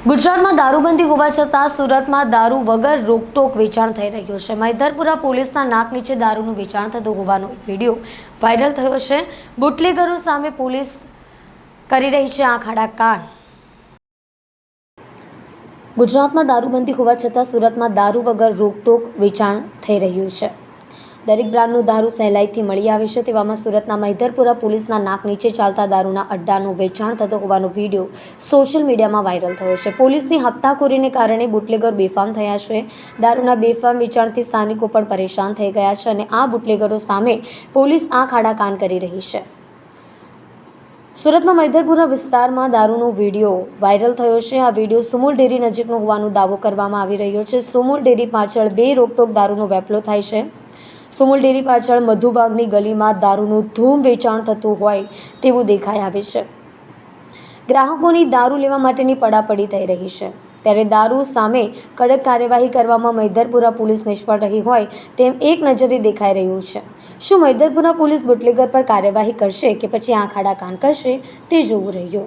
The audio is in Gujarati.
ગુજરાતમાં દારૂબંધી હોવા છતાં સુરતમાં દારૂ વગર રોકટોક વેચાણ થઈ રહ્યું છે। મૈધરપુરા પોલીસના નાક નીચે દારૂનું વેચાણ થતું હોવાનો એક વિડીયો વાયરલ થયો છે। બુટલેગરો સામે પોલીસ કરી રહી છે આંખ આડા કાન। ગુજરાતમાં દારૂબંધી હોવા છતાં સુરતમાં દારૂ વગર રોકટોક વેચાણ થઈ રહ્યું છે। દરેક બ્રાન્ડનું દારૂ સહેલાઈથી મળી આવે છે। તેવામાં સુરતના મૈધરપુરા પોલીસના નાક નીચે ચાલતા દારૂના અડ્ડાનું વેચાણ થતો હોવાનો વિડીયો સોશિયલ મીડિયામાં વાયરલ થયો છે। પોલીસની હપ્તાખોરીને કારણે બુટલેગર બેફામ થયા છે। દારૂના બેફામ વેચાણથી સ્થાનિકો પણ પરેશાન થઈ ગયા છે અને આ બુટલેગરો સામે પોલીસ આંખ આડા કાન કરી રહી છે। સુરતમાં મૈધરપુરા વિસ્તારમાં દારૂનો વિડીયો વાયરલ થયો છે। આ વિડીયો સુમુલ ડેરી નજીકનો હોવાનો દાવો કરવામાં આવી રહ્યો છે। સુમુલ ડેરી પાછળ બે રોકટોક દારૂનો વેપલો થાય છે। સુમુલ ડેરી પાછળ મધુબાગની ગલીમાં દારૂનું ધૂમ વેચાણ થતું હોય તેવું દેખાઈ આવે છે। ગ્રાહકોની દારૂ લેવા માટેની પડાપડી થઈ રહી છે। ત્યારે દારૂ સામે કડક કાર્યવાહી કરવામાં મૈધરપુરા પોલીસ નિષ્ફળ રહી હોય તેમ એક નજરે દેખાઈ રહ્યું છે। શું મૈધરપુરા પોલીસ બુટલેગર પર કાર્યવાહી કરશે કે પછી આંખ આડા કાન કરશે તે જોવું રહ્યું।